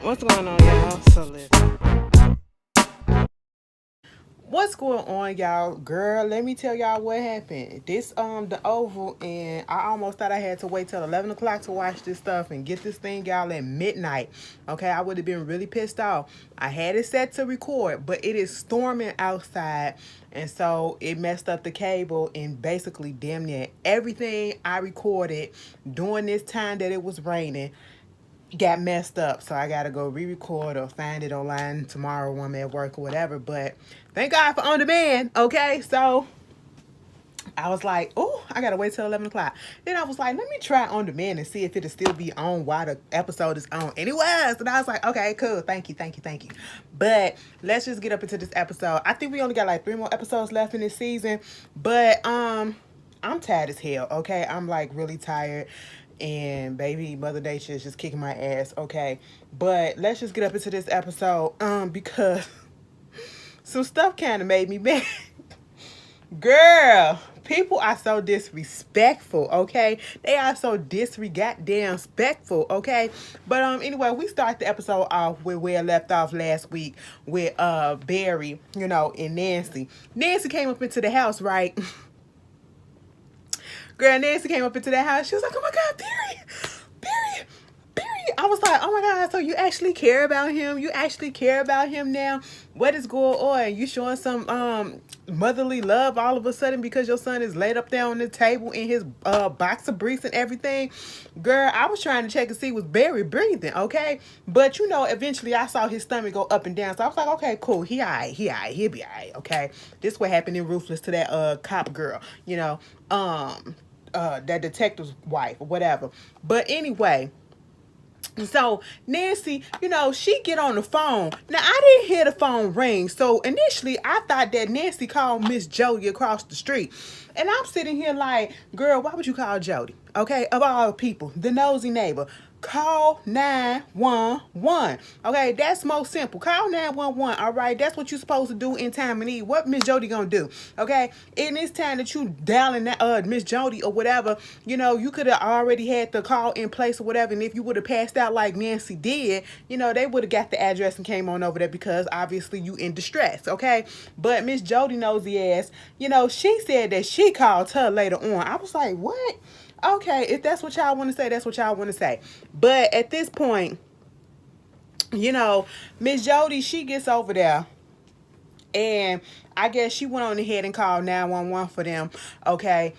What's going on, y'all? So listen. What's going on, y'all? Girl, let me tell y'all what happened. This the Oval, and I almost thought I had to wait till 11 o'clock to watch this stuff and get this thing y'all at midnight. Okay, I would have been really pissed off. I had it set to record, but it is storming outside, and so it messed up the cable and basically damn near everything I recorded during this time that it was raining got messed up, so I gotta go re-record or find it online tomorrow when I'm at work or whatever. But thank God for on demand. Okay, so I was like, oh, I gotta wait till 11 o'clock. Then I was like, let me try on demand and see if it'll still be on while the episode is on. And it was, and I was like, okay, cool, thank you, thank you, thank you. But let's just get up into this episode. I think we only got like 3 more episodes left in this season, but I'm tired as hell. Okay, I'm like really tired. And baby, Mother Nature is just kicking my ass. Okay, but let's just get up into this episode. Because some stuff kind of made me mad. Girl, people are so disrespectful, okay? They are so disrespectful, okay? But anyway, we start the episode off with where I left off last week with Barry, and Nancy. Nancy came up into the house, right? Girl, Nancy came up into that house. She was like, oh my God, Barry, Barry, Barry. I was like, oh my God, so you actually care about him? You actually care about him now? What is going on? You showing some motherly love all of a sudden because your son is laid up there on the table in his box of briefs and everything? Girl, I was trying to check and see was Barry breathing, okay? But eventually I saw his stomach go up and down. So I was like, okay, cool. He all right, he'll be all right, okay? This what happened in Ruthless to that cop girl, that detective's wife or whatever. But anyway, so Nancy, she get on the phone. Now I didn't hear the phone ring. So initially I thought that Nancy called Miss Jody across the street. And I'm sitting here like, girl, why would you call Jody? Okay, of all people, the nosy neighbor. Call 911. Okay, that's most simple. Call 911. All right, that's what you're supposed to do in time of need. What Miss Jody gonna do? Okay, in this time that you dialing that Miss Jody or whatever, you could have already had the call in place or whatever. And if you would have passed out like Nancy did, they would have got the address and came on over there because obviously you in distress. Okay, but Miss Jody nosy ass, she said that she called her later on. I was like, what? Okay, if that's what y'all want to say, that's what y'all want to say. But at this point, Miss Jody, she gets over there. And I guess she went on ahead and called 911 for them, okay?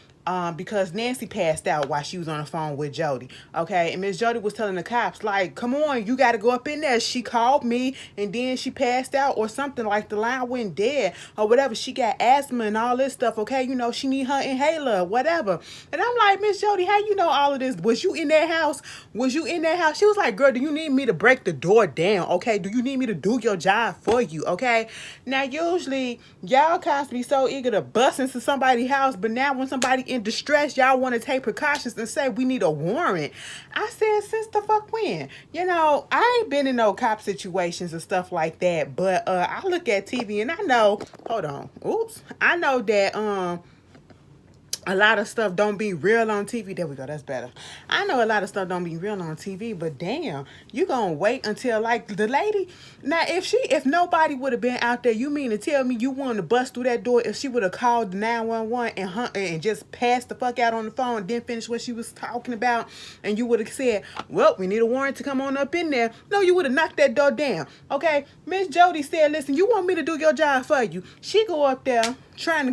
Because Nancy passed out while she was on the phone with Jody, okay? And Miss Jody was telling the cops, like, come on, you got to go up in there. She called me, and then she passed out or something, like the line went dead or whatever. She got asthma and all this stuff, okay? She need her inhaler, whatever. And I'm like, Miss Jody, how you know all of this? Was you in that house? Was you in that house? She was like, girl, do you need me to break the door down, okay? Do you need me to do your job for you, okay? Now, usually, y'all cops be so eager to bust into somebody's house, but now when somebody in distress, y'all want to take precautions and say we need a warrant. I said, since the fuck when? I ain't been in no cop situations and stuff like that, but I look at TV and I know, hold on, oops, I know that a lot of stuff don't be real on TV. There we go. That's better. I know a lot of stuff don't be real on TV, but damn, you gonna wait until like the lady. Now, if nobody would have been out there, you mean to tell me you wanted to bust through that door if she would have called 911 and just passed the fuck out on the phone, didn't finish what she was talking about, and you would have said, well, we need a warrant to come on up in there. No, you would have knocked that door down. Okay, Miss Jody said, listen, you want me to do your job for you. She go up there trying to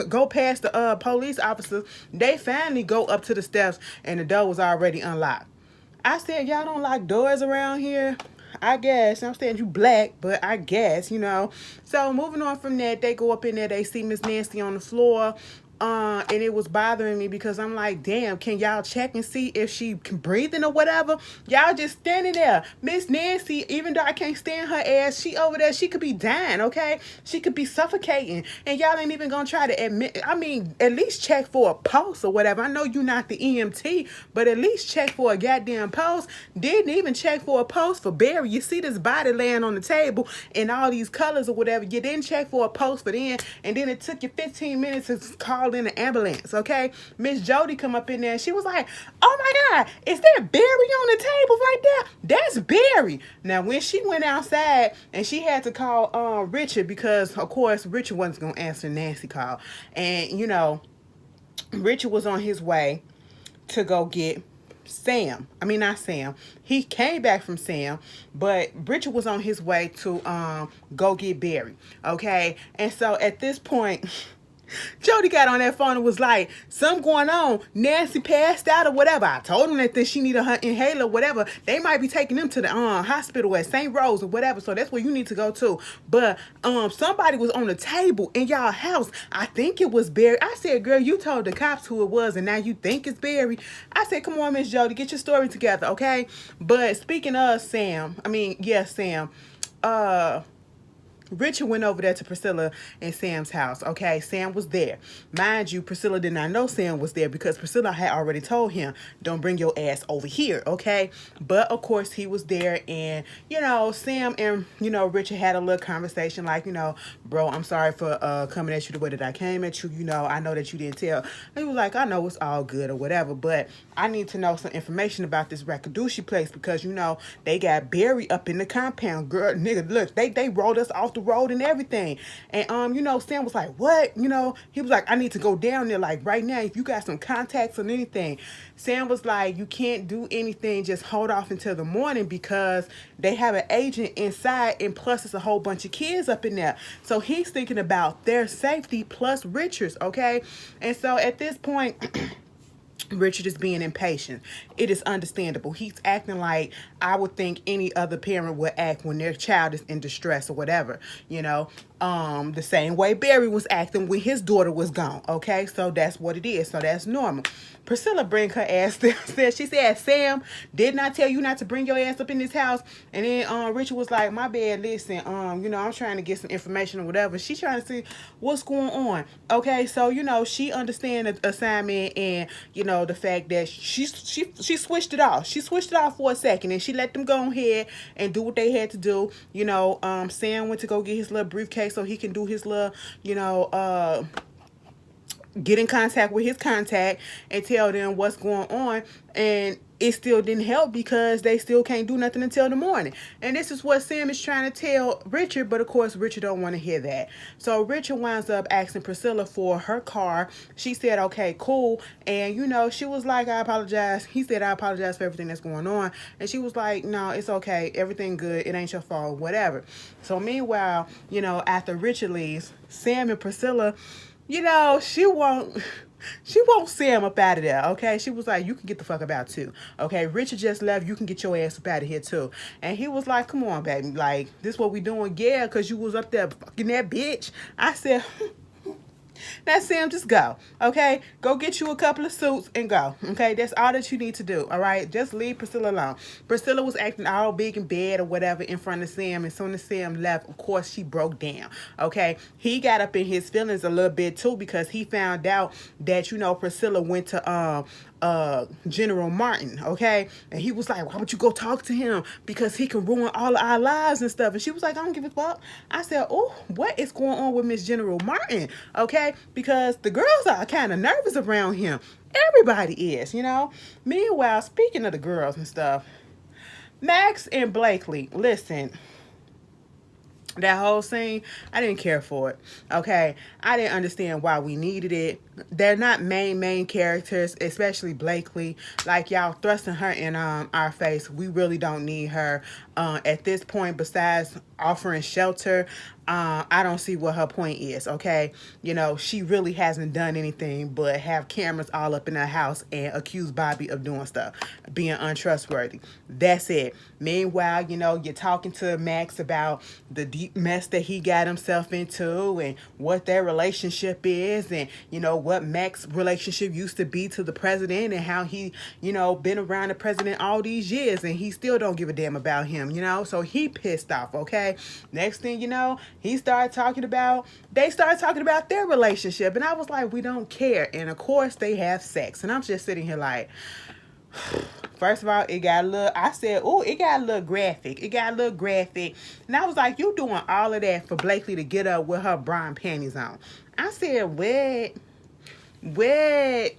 go past the police officers. They finally go up to the steps and the door was already unlocked. I said, y'all don't lock doors around here? I guess. I'm saying you black, but I guess, So moving on from that, they go up in there, they see Miss Nancy on the floor. And it was bothering me because I'm like, damn, can y'all check and see if she can breathing or whatever? Y'all just standing there. Miss Nancy, even though I can't stand her ass, she over there, she could be dying, okay? She could be suffocating. And y'all ain't even gonna try to admit, at least check for a pulse or whatever. I know you're not the EMT, but at least check for a goddamn pulse. Didn't even check for a pulse for Barry. You see this body laying on the table in all these colors or whatever. You didn't check for a pulse for them, and then it took you 15 minutes to call call in an ambulance, okay? Miss Jody come up in there and she was like, oh my God, is that Barry on the table right there? That's Barry. Now, when she went outside and she had to call Richard because, of course, Richard wasn't going to answer Nancy call. And, you know, Richard was on his way to go get Sam. I mean, not Sam. He came back from Sam, but Richard was on his way to go get Barry. Okay? And so at this point, Jody got on that phone and was like, something going on. Nancy passed out or whatever. I told him that she needed her inhaler or whatever. They might be taking them to the hospital at St. Rose or whatever. So that's where you need to go to. But somebody was on the table in y'all house. I think it was Barry. I said, girl, you told the cops who it was and now you think it's Barry. I said, come on, Miss Jody, get your story together, okay? But speaking of Sam, Sam, Richard went over there to Priscilla and Sam's house. Okay, Sam was there. Mind you, Priscilla did not know Sam was there because Priscilla had already told him, don't bring your ass over here, okay? But, of course, he was there and, you know, Sam and, you know, Richard had a little conversation like, you know, bro, I'm sorry for coming at you the way that I came at you. You know, I know that you didn't tell. And he was like, I know it's all good or whatever, but I need to know some information about this Rakadushi place because, you know, they got Barry up in the compound. Girl, nigga, look, they rolled us off the road and everything. And you know, Sam was like, what? You know, he was like, I need to go down there like right now if you got some contacts or anything. Sam was like, you can't do anything, just hold off until the morning because they have an agent inside and plus it's a whole bunch of kids up in there. So he's thinking about their safety plus Richard's, okay? And so at this point Richard is being impatient. It is understandable. He's acting like I would think any other parent would act when their child is in distress or whatever, you know. The same way Barry was acting when his daughter was gone, okay? So that's what it is. So that's normal. Priscilla bring her ass downstairs. She said, Sam, didn't I tell you not to bring your ass up in this house? And then Richard was like, my bad, listen, you know, I'm trying to get some information or whatever. She's trying to see what's going on. Okay, so, you know, she understands the assignment and, you know, the fact that she switched it off. She switched it off for a second and she let them go ahead and do what they had to do. You know, Sam went to go get his little briefcase so he can do his little, you know, get in contact with his contact and tell them what's going on, and it still didn't help because they still can't do nothing until the morning. And this is what Sam is trying to tell Richard, but of course Richard don't want to hear that. So Richard winds up asking Priscilla for her car. She said, okay, cool. And you know, she was like, I apologize. He said, I apologize for everything that's going on. And she was like, no, it's okay. Everything good. It ain't your fault, whatever. So meanwhile, you know, after Richard leaves, Sam and Priscilla, you know, she won't Sam up out of there, okay? She was like, you can get the fuck up out too, okay? Richard just left. You can get your ass up out of here too. And he was like, come on, baby. Like, this what we doing? Yeah, because you was up there fucking that bitch. I said, now, Sam, just go, okay? Go get you a couple of suits and go, okay? That's all that you need to do, all right? Just leave Priscilla alone. Priscilla was acting all big in bed or whatever in front of Sam. And as soon as Sam left, of course, she broke down, okay? He got up in his feelings a little bit, too, because he found out that, you know, Priscilla went to General Martin, okay? And he was like, why would you go talk to him? Because he can ruin all of our lives and stuff. And she was like, I don't give a fuck. I said, oh, what is going on with Miss General Martin? Okay? Because the girls are kind of nervous around him. Everybody is, you know? Meanwhile, speaking of the girls and stuff, Max and Blakely, listen, that whole scene, I didn't care for it, okay? I didn't understand why we needed it. They're not main characters, especially Blakely. Like, y'all thrusting her in our face. We really don't need her at this point. Besides offering shelter, I don't see what her point is, okay? You know, she really hasn't done anything but have cameras all up in her house and accuse Bobby of doing stuff, being untrustworthy. That's it. Meanwhile, you know, you're talking to Max about the deep mess that he got himself into and what their relationship is, and, you know, what Max's relationship used to be to the president and how he, you know, been around the president all these years and he still don't give a damn about him, you know? So he pissed off, okay? Next thing you know, they started talking about their relationship. And I was like, we don't care. And of course they have sex. And I'm just sitting here like, first of all, it got a little, I said, oh, it got a little graphic. It got a little graphic. And I was like, you doing all of that for Blakely to get up with her bra and panties on. I said, what? Wait.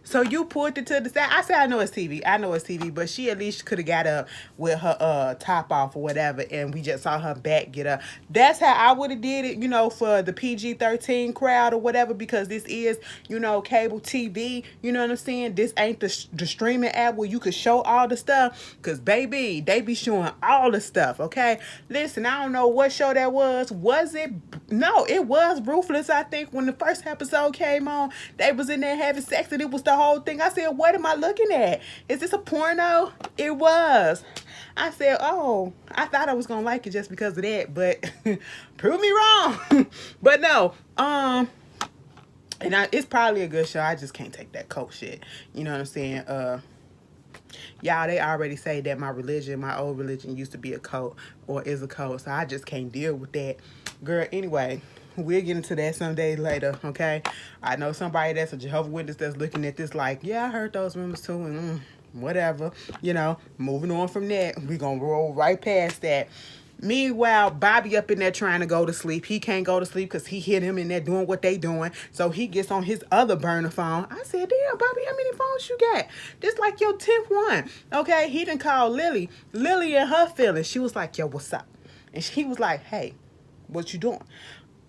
So you pulled it to the side. I said, I know it's TV. I know it's TV, but she at least could have got up with her top off or whatever, and we just saw her back get up. That's how I would have did it, you know, for the PG-13 crowd or whatever, because this is, you know, cable TV. You know what I'm saying? This ain't the streaming app where you could show all the stuff, because, baby, they be showing all the stuff, okay? Listen, I don't know what show that was. Was it? No, it was Ruthless, I think, when the first episode came on. They was in there having sex, and it was the whole thing. I said, what am I looking at? Is this a porno? It was. I said, oh, I thought I was gonna like it just because of that, but prove me wrong. But no, it's probably a good show. I just can't take that cult shit. You know what I'm saying? Y'all, they already say that my religion, my old religion, used to be a cult or is a cult, so I just can't deal with that. Girl, anyway, we'll get into that some days later, okay? I know somebody that's a Jehovah's Witness that's looking at this like, yeah, I heard those rumors too, and whatever. You know, moving on from that, we're going to roll right past that. Meanwhile, Bobby up in there trying to go to sleep. He can't go to sleep because he hit him in there doing what they doing. So he gets on his other burner phone. I said, damn, Bobby, how many phones you got? This like your 10th one. Okay, he done called Lily. Lily and her feelings. She was like, yo, what's up? And he was like, hey, what you doing?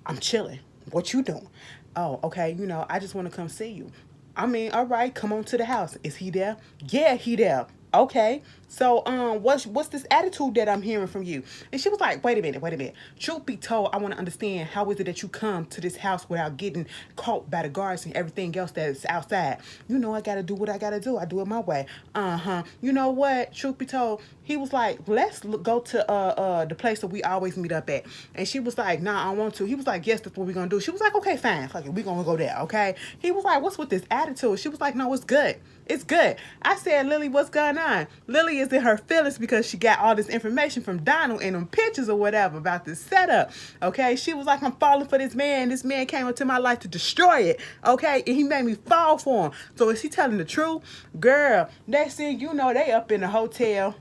I'm chilling. What you doing? Oh, okay, you know, I just want to come see you. I mean, all right, come on to the house. Is he there? Yeah, he there. Okay. So, what's this attitude that I'm hearing from you? And she was like, wait a minute. Truth be told, I want to understand, how is it that you come to this house without getting caught by the guards and everything else that's outside? You know, I got to do what I got to do. I do it my way. You know what? Truth be told, he was like, let's go to the place that we always meet up at. And she was like, nah, I don't want to. He was like, yes, that's what we're going to do. She was like, okay, fine. Fuck it. We're going to go there, okay? He was like, what's with this attitude? She was like, no, it's good. It's good. I said, Lily, what's going on? Lily is in her feelings because she got all this information from Donald and them pictures or whatever about this setup. Okay, she was like, I'm falling for this man. This man came into my life to destroy it. Okay, and he made me fall for him. So is he telling the truth? Girl, next thing you know, they up in the hotel.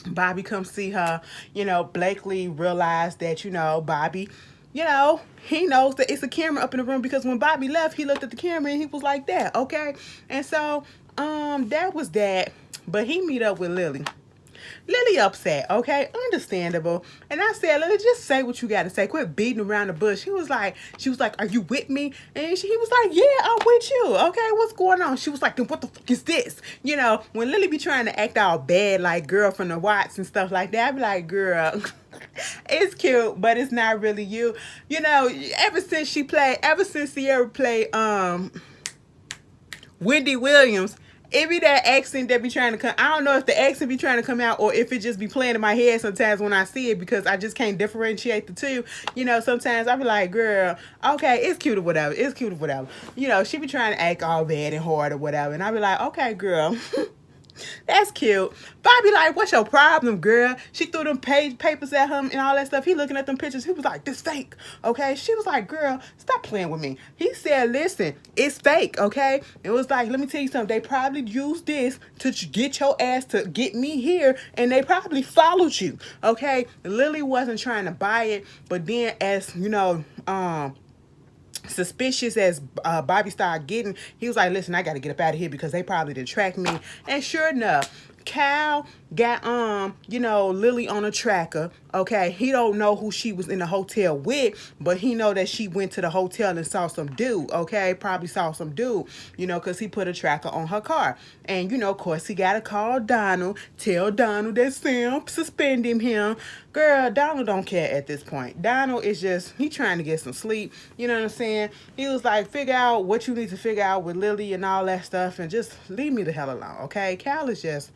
Bobby come see her. You know, Blakely realized that, you know, Bobby, you know, he knows that it's a camera up in the room, because when Bobby left, he looked at the camera and he was like that, okay? And so, that was that. But he meet up with Lily. Lily upset, okay? Understandable. And I said, Lily, just say what you got to say. Quit beating around the bush. She was like, are you with me? And he was like, yeah, I'm with you. Okay, what's going on? She was like, then what the fuck is this? You know, when Lily be trying to act all bad, like girl from the Watts and stuff like that, I be like, girl, it's cute, but it's not really you. You know, ever since Sierra played Wendy Williams, it be that accent that be trying to come. I don't know if the accent be trying to come out or if it just be playing in my head sometimes when I see it, because I just can't differentiate the two. You know, sometimes I be like, girl, okay, it's cute or whatever. It's cute or whatever. You know, she be trying to act all bad and hard or whatever. And I be like, okay, girl. That's cute. Bobby like, what's your problem, girl? She threw them papers at him and all that stuff. He looking at them pictures. He was like, this fake, okay? She was like, girl, stop playing with me. He said, listen, it's fake, okay? It was like, let me tell you something. They probably used this to get your ass to get me here, and they probably followed you, okay? Lily wasn't trying to buy it, but then as, you know, suspicious as Bobby started getting, he was like, listen, I got to get up out of here because they probably did track me. And sure enough, Cal got you know, Lily on a tracker. Okay, he don't know who she was in the hotel with, but he know that she went to the hotel and saw some dude. Okay, probably saw some dude, you know, because he put a tracker on her car. And you know, of course, he gotta call Donald, tell Donald that Sam suspended him. Girl, Donald don't care at this point. Donald is just, he trying to get some sleep. You know what I'm saying? He was like, figure out what you need to figure out with Lily and all that stuff, and just leave me the hell alone. Okay, Cal is just.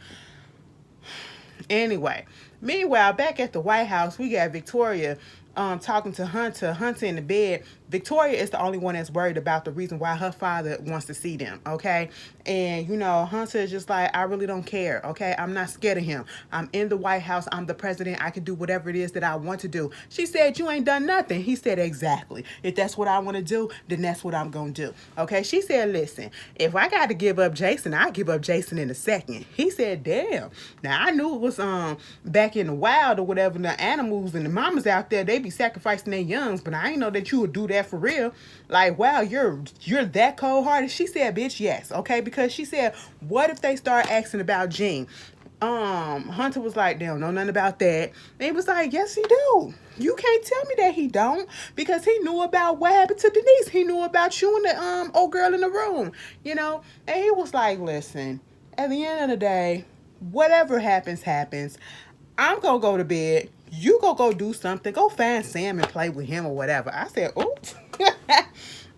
Anyway, meanwhile, back at the White House, we got Victoria talking to Hunter in the bed. Victoria is the only one that's worried about the reason why her father wants to see them, okay? And, you know, Hunter is just like, I really don't care, okay? I'm not scared of him. I'm in the White House. I'm the president. I can do whatever it is that I want to do. She said, you ain't done nothing. He said, exactly. If that's what I want to do, then that's what I'm going to do, okay? She said, listen, if I got to give up Jason, I'll give up Jason in a second. He said, damn. Now, I knew it was back in the wild or whatever, the animals and the mamas out there, they be sacrificing their youngs, but I ain't know that you would do that that for real. Like, wow, you're that cold hearted. She said, bitch, yes, okay, because she said, what if they start asking about Gene? Hunter was like, they don't know nothing about that. And he was like, yes, he do. You can't tell me that he don't, because he knew about what happened to Denise. He knew about you and the old girl in the room, you know. And he was like, listen, at the end of the day, whatever happens, happens. I'm gonna go to bed. You go do something. Go find Sam and play with him or whatever. I said, oops.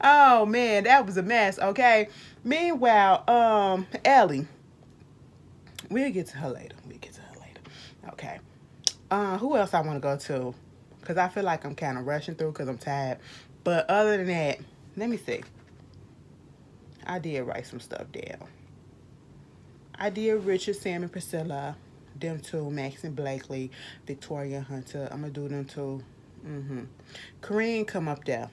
Oh man, that was a mess. Okay. Meanwhile, Ellie. We'll get to her later. Okay. Who else I want to go to? Because I feel like I'm kind of rushing through because I'm tired. But other than that, let me see. I did write some stuff down. I did Richard, Sam, and Priscilla. Them two, Max and Blakely, Victoria and Hunter. I'm going to do them two. Corinne, come up there.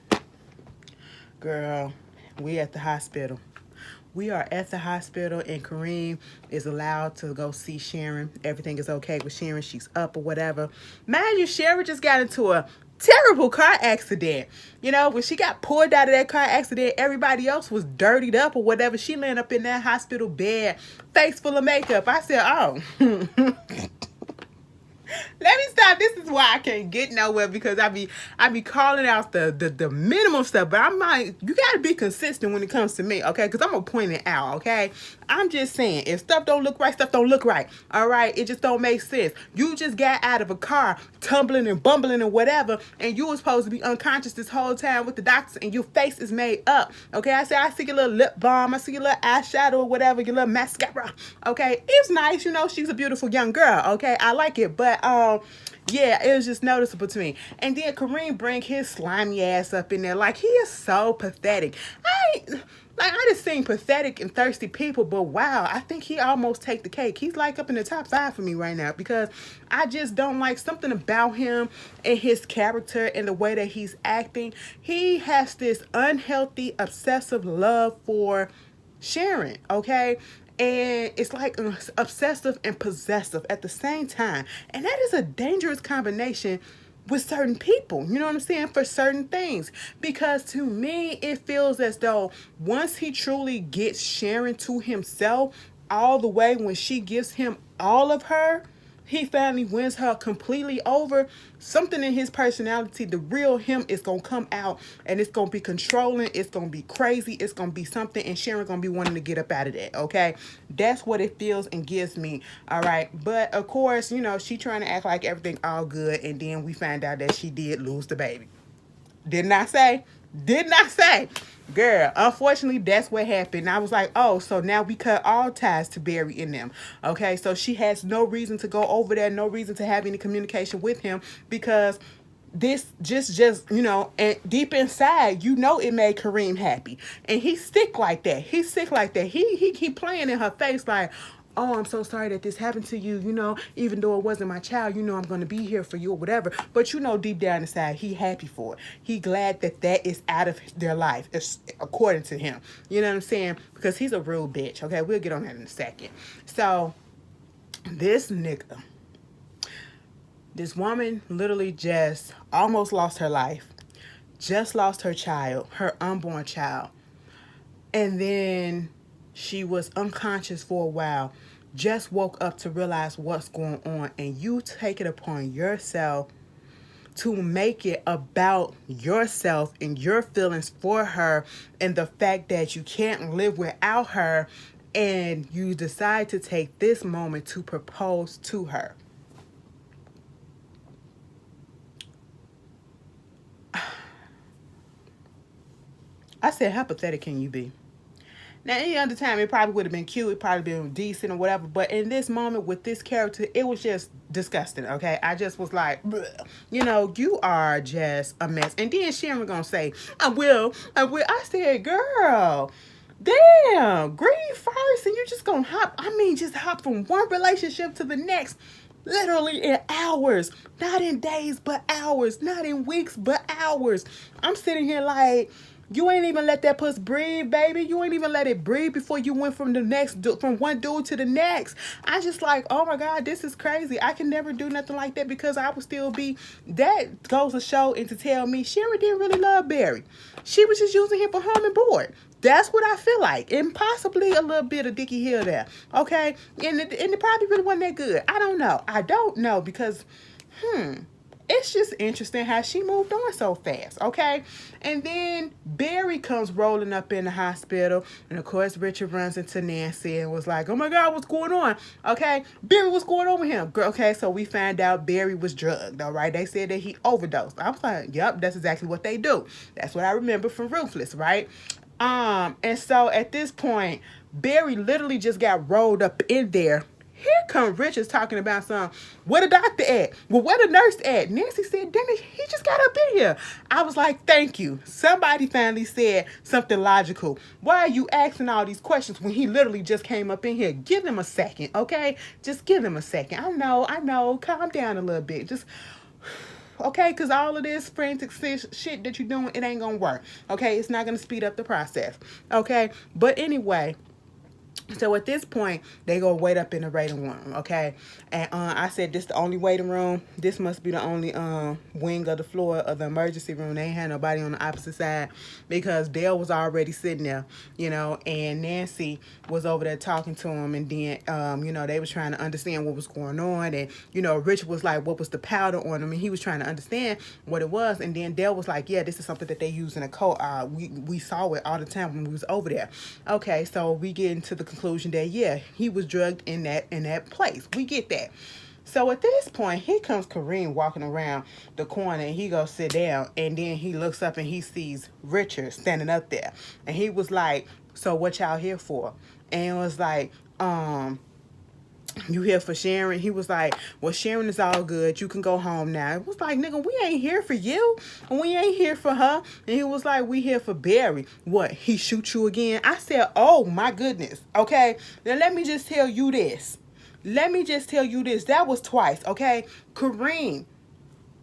Girl, we at the hospital. We are at the hospital, and Kareem is allowed to go see Sharon. Everything is okay with Sharon. She's up or whatever. Mind you, Sharon just got into a terrible car accident. You know, when she got pulled out of that car accident, everybody else was dirtied up or whatever. She landed up in that hospital bed, face full of makeup. I said, oh. Let me stop. This is why I can't get nowhere, because I be calling out the minimum stuff, but I'm like, you gotta be consistent when it comes to me, okay? Because I'm gonna point it out, okay? I'm just saying, if stuff don't look right, stuff don't look right. All right, it just don't make sense. You just got out of a car, tumbling and bumbling and whatever, and you were supposed to be unconscious this whole time with the doctors, and your face is made up. Okay, I say I see your little lip balm, I see your little eyeshadow or whatever, your little mascara. Okay, it's nice, you know, she's a beautiful young girl. Okay, I like it, but yeah, it was just noticeable to me. And then Kareem bring his slimy ass up in there like he is so pathetic. I just seen pathetic and thirsty people, but wow, I think he almost take the cake. He's like up in the top 5 for me right now, because I just don't like something about him and his character and the way that he's acting. He has this unhealthy, obsessive love for Sharon, okay? And it's like obsessive and possessive at the same time. And that is a dangerous combination with certain people, you know what I'm saying, for certain things. Because to me, it feels as though once he truly gets Sharon to himself all the way, when she gives him all of her, he finally wins her completely over. Something in his personality, the real him, is going to come out, and it's going to be controlling. It's going to be crazy. It's going to be something, and Sharon going to be wanting to get up out of that, okay? That's what it feels and gives me, all right? But, of course, you know, she trying to act like everything all good, and then we find out that she did lose the baby. Didn't I say? Girl, unfortunately, that's what happened. I was like, oh, so now we cut all ties to Barry and them. Okay, so she has no reason to go over there, no reason to have any communication with him, because this just you know, and deep inside, you know, it made Kareem happy. And he's sick like that. He playing in her face like, oh, I'm so sorry that this happened to you, you know, even though it wasn't my child, you know, I'm going to be here for you or whatever. But, you know, deep down inside, he happy for it. He glad that that is out of their life, according to him. You know what I'm saying? Because he's a real bitch, okay? We'll get on that in a second. So, this nigga, this woman literally just almost lost her life, just lost her child, her unborn child. And then she was unconscious for a while, just woke up to realize what's going on, and you take it upon yourself to make it about yourself and your feelings for her and the fact that you can't live without her, and you decide to take this moment to propose to her. I said, how pathetic can you be? Now, any other time, it probably would have been cute. It probably been decent or whatever. But in this moment with this character, it was just disgusting, okay? I just was like, bleh. You know, you are just a mess. And then Sharon gonna say, I will. I said, girl, damn, grieve first. And you're just gonna just hop from one relationship to the next. Literally in hours. Not in days, but hours. Not in weeks, but hours. I'm sitting here like, You ain't even let that puss breathe, baby. You ain't even let it breathe before you went from the next, from one dude to the next. I just like, oh my God, this is crazy. I can never do nothing like that because I would still be. That goes to show and to tell me Sherry didn't really love Barry. She was just using him for home and board. That's what I feel like, and possibly a little bit of Dickie Hill there, okay? And it probably really wasn't that good. I don't know. I don't know because, it's just interesting how she moved on so fast, okay? And then Barry comes rolling up in the hospital, and of course Richard runs into Nancy and was like, oh my God, what's going on? Okay, Barry, what's going on with him? Okay, so we find out Barry was drugged, all right? They said that he overdosed. I was like, yep, that's exactly what they do. That's what I remember from Ruthless, right? And so at this point, Barry literally just got rolled up in there. Here come Richards talking about where the doctor at? Well, where the nurse at? Nancy said, damn it, he just got up in here. I was like, thank you. Somebody finally said something logical. Why are you asking all these questions when he literally just came up in here? Give him a second, okay? Just give him a second. I know. Calm down a little bit. Just... okay, because all of this frantic shit that you're doing, it ain't gonna work. Okay, it's not gonna speed up the process. Okay, but anyway, so at this point, they go wait up in the waiting room, okay? And I said, this the only waiting room. This must be the only wing of the floor of the emergency room. They ain't had nobody on the opposite side because Dale was already sitting there, you know, and Nancy was over there talking to him. And then, you know, they was trying to understand what was going on. And, you know, Richard was like, what was the powder on him? And he was trying to understand what it was. And then Dale was like, yeah, this is something that they use in a coat. We saw it all the time when we was over there. Okay, so we get into the conclusion that, yeah, he was drugged in that place. We get that. So at this point, here comes Kareem walking around the corner, and he goes sit down, and then he looks up and he sees Richard standing up there, and he was like, so what y'all here for? And it was like, you here for Sharon? He was like, well, Sharon is all good. You can go home now. It was like, nigga, we ain't here for you. And we ain't here for her. And he was like, we here for Barry. What, he shoot you again? I said, oh, my goodness. Okay, now let me just tell you this. That was twice, okay? Kareem,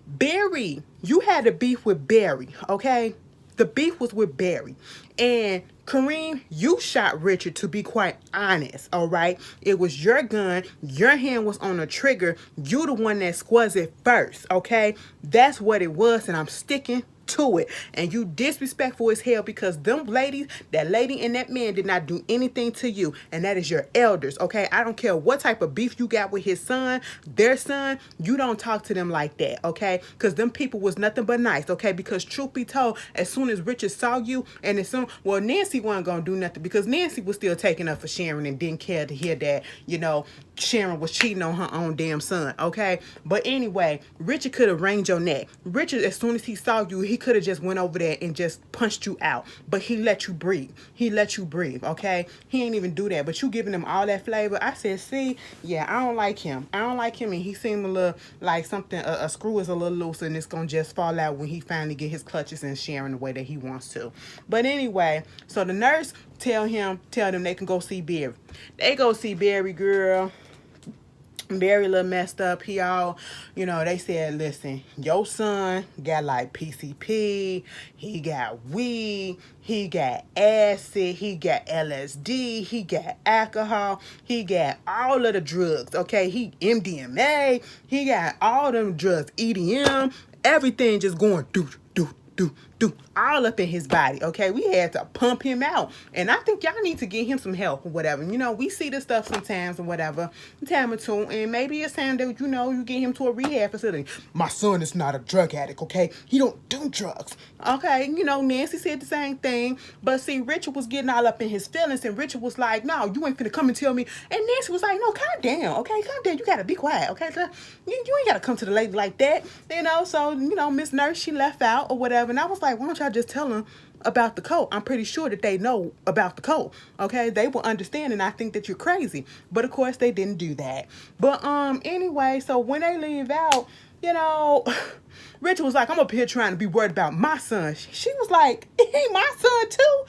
Barry, you had a beef with Barry, okay? The beef was with Barry. And Kareem, you shot Richard, to be quite honest, all right? It was your gun. Your hand was on the trigger. You the one that squazzed it first, okay? That's what it was, and I'm sticking to it. And you disrespectful as hell because them ladies, that lady and that man did not do anything to you, and that is your elders, okay? I don't care what type of beef you got with his son, their son, you don't talk to them like that, okay? Because them people was nothing but nice, okay? Because truth be told, as soon as Richard saw you, and as soon, well, Nancy wasn't gonna do nothing because Nancy was still taking up for Sharon and didn't care to hear that, you know, Sharon was cheating on her own damn son, okay? But anyway, Richard could have wranged your neck. Richard, as soon as he saw you, he could have just went over there and just punched you out. But he let you breathe. Okay? He ain't even do that. But you giving him all that flavor. I said, see, yeah, I don't like him. And he seemed a little like something, a screw is a little loose and it's going to just fall out when he finally get his clutches and Sharon the way that he wants to. But anyway, so the nurse tell them they can go see Barry. They go see Barry, girl. Barry a little messed up. He all, you know, they said, listen, your son got like PCP, he got weed, he got acid, he got LSD, he got alcohol, he got all of the drugs, okay? He MDMA, he got all them drugs, EDM, everything just going do, all up in his body, okay? We had to pump him out. And I think y'all need to get him some help or whatever. You know, we see this stuff sometimes or whatever, time or two, and maybe it's time that, you know, you get him to a rehab facility. My son is not a drug addict, okay? He don't do drugs. Okay, you know, Nancy said the same thing, but see, Richard was getting all up in his feelings, and Richard was like, no, you ain't finna come and tell me. And Nancy was like, no, calm down, okay? Calm down. You gotta be quiet, okay? So you ain't gotta come to the lady like that, you know? So, you know, Miss Nurse, she left out or whatever, and I was like, why don't y'all just tell them about the code? I'm pretty sure that they know about the code, okay? They will understand, and I think that you're crazy. But, of course, they didn't do that. But, anyway, so when they leave out, you know, Richard was like, I'm up here trying to be worried about my son. She was like, he my son too?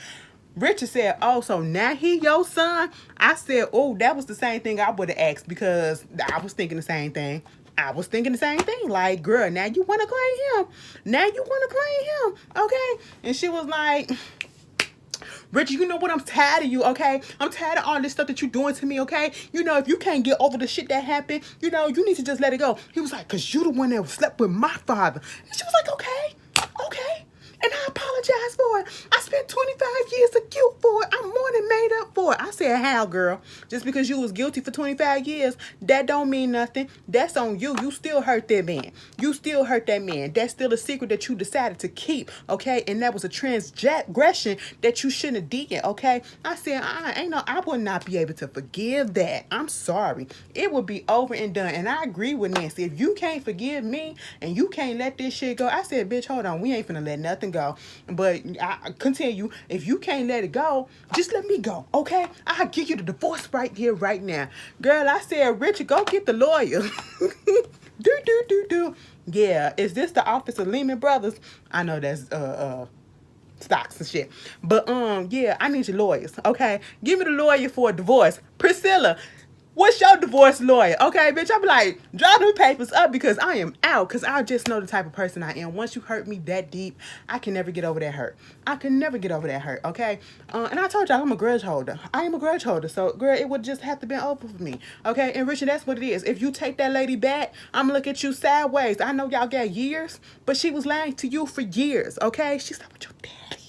Richard said, oh, so now he your son? I said, oh, that was the same thing I would have asked because I was thinking the same thing. I was thinking the same thing. Like, girl, now you want to claim him. Now you want to claim him. Okay. And she was like, Richard, you know what? I'm tired of you, okay? I'm tired of all this stuff that you're doing to me, okay? You know, if you can't get over the shit that happened, you know, you need to just let it go. He was like, because you the one that slept with my father. And she was like, okay, okay. And I apologize for it. I spent 25 years of guilt for it. I'm more than made up for it. I said, how, girl? Just because you was guilty for 25 years, that don't mean nothing. That's on you. You still hurt that man. You still hurt that man. That's still a secret that you decided to keep, okay? And that was a transgression that you shouldn't have did, okay? I said, I would not be able to forgive that. I'm sorry. It would be over and done. And I agree with Nancy. If you can't forgive me and you can't let this shit go, I said, bitch, hold on. We ain't finna let nothing go. But I continue. If you can't let it go, just let me go, okay? I'll give you the divorce right here, right now. Girl, I said, Richard, go get the lawyer. do. Yeah, is this the office of Lehman Brothers? I know that's stocks and shit. But yeah, I need your lawyers, okay? Give me the lawyer for a divorce. Priscilla, what's your divorce lawyer? Okay, bitch, I'm like, draw them papers up because I am out. Because I just know the type of person I am. Once you hurt me that deep, I can never get over that hurt. I can never get over that hurt, okay? And I told y'all I'm a grudge holder. I am a grudge holder. So, girl, it would just have to been over for me, okay? And, Richard, that's what it is. If you take that lady back, I'm going to look at you sideways. I know y'all got years, but she was lying to you for years, okay? She slept with your daddy.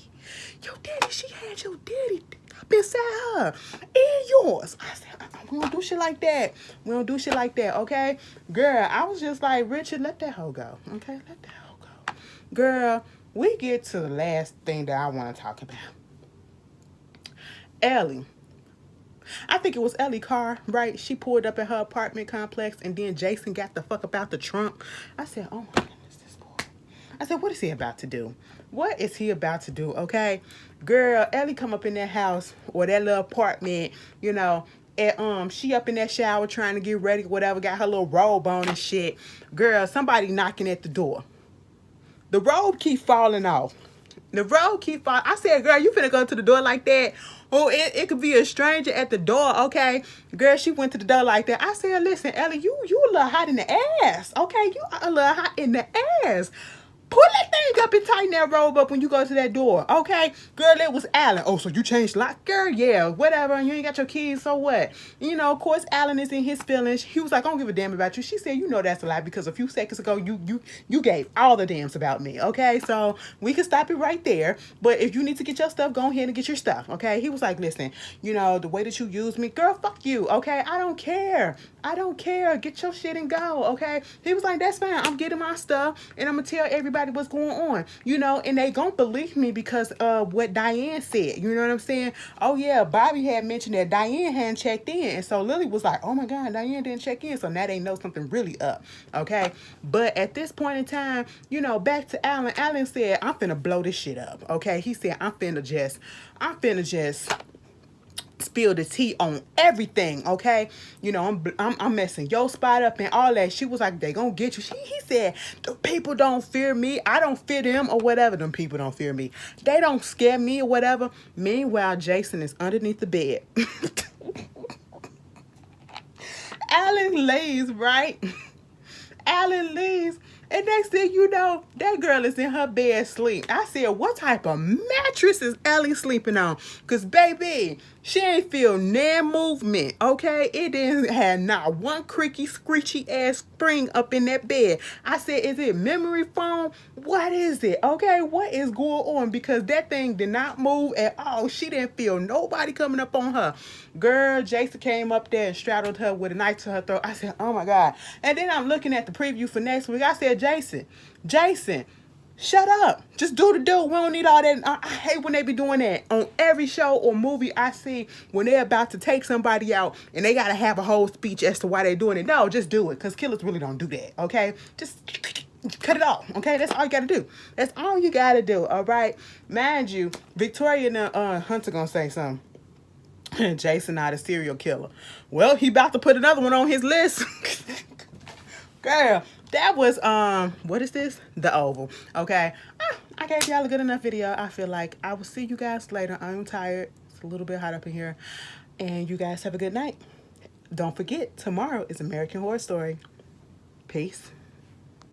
Your daddy, she had your daddy up inside her and yours. I said, we don't do shit like that. We don't do shit like that, okay? Girl, I was just like, Richard, let that hoe go, okay? Let that hoe go. Girl, we get to the last thing that I want to talk about. Ellie. I think it was Ellie Carr, right? She pulled up at her apartment complex and then Jason got the fuck up out the trunk. I said, oh my goodness, this boy. I said, what is he about to do? What is he about to do, okay? Girl, Ellie come up in that house or that little apartment, you know, and she up in that shower trying to get ready, whatever, got her little robe on and shit. Girl, somebody knocking at the door. The robe keep falling off. The robe keep falling. I said, girl, you finna go to the door like that? Oh, it could be a stranger at the door, okay? Girl, she went to the door like that. I said, listen, Ellie, you a little hot in the ass, okay? You a little hot in the ass. Pull that thing up and tighten that robe up when you go to that door, okay? Girl, it was Alan. Oh, so you changed lock? Girl, yeah, whatever. You ain't got your keys, so what? You know, of course, Alan is in his feelings. He was like, I don't give a damn about you. She said, you know that's a lie because a few seconds ago, you gave all the damns about me, okay? So we can stop it right there. But if you need to get your stuff, go ahead and get your stuff, okay? He was like, listen, you know, the way that you use me, girl, fuck you, okay? I don't care. I don't care. Get your shit and go, okay? He was like, that's fine. I'm getting my stuff and I'm going to tell everybody what's going on, you know, and they gonna believe me because of what Diane said, you know what I'm saying? Oh yeah, Bobby had mentioned that Diane hadn't checked in, and so Lily was like, oh my god, Diane didn't check in, so now they know something really up, okay? But at this point in time, you know, back to Alan said, I'm finna blow this shit up, okay? He said, I'm finna just spill the tea on everything, okay? You know, I'm messing your spot up and all that. She was like, they gonna get you. He said, the people don't fear me. I don't fear them or whatever. Them people don't fear me. They don't scare me or whatever. Meanwhile, Jason is underneath the bed. Alan leaves, right? Alan leaves. And next thing you know, that girl is in her bed sleep. I said, what type of mattress is Ellie sleeping on? Because, baby, she ain't feel no movement, okay? It didn't have not one creaky, screechy ass spring up in that bed. I said, is it memory foam? What is it, okay? What is going on? Because that thing did not move at all. She didn't feel nobody coming up on her. Girl, Jason came up there and straddled her with a knife to her throat. I said, oh my God. And then I'm looking at the preview for next week. I said, Jason, shut up. Just do the do. We don't need all that. I hate when they be doing that. On every show or movie I see when they're about to take somebody out and they got to have a whole speech as to why they're doing it. No, just do it. Because killers really don't do that, okay? Just cut it off, okay? That's all you got to do. That's all you got to do, all right? Mind you, Victoria and Hunter going to say something. Jason not a serial killer. Well, he about to put another one on his list. Girl, that was, what is this? The Oval. Okay. I gave y'all a good enough video. I feel like I will see you guys later. I'm tired. It's a little bit hot up in here. And you guys have a good night. Don't forget, tomorrow is American Horror Story. Peace.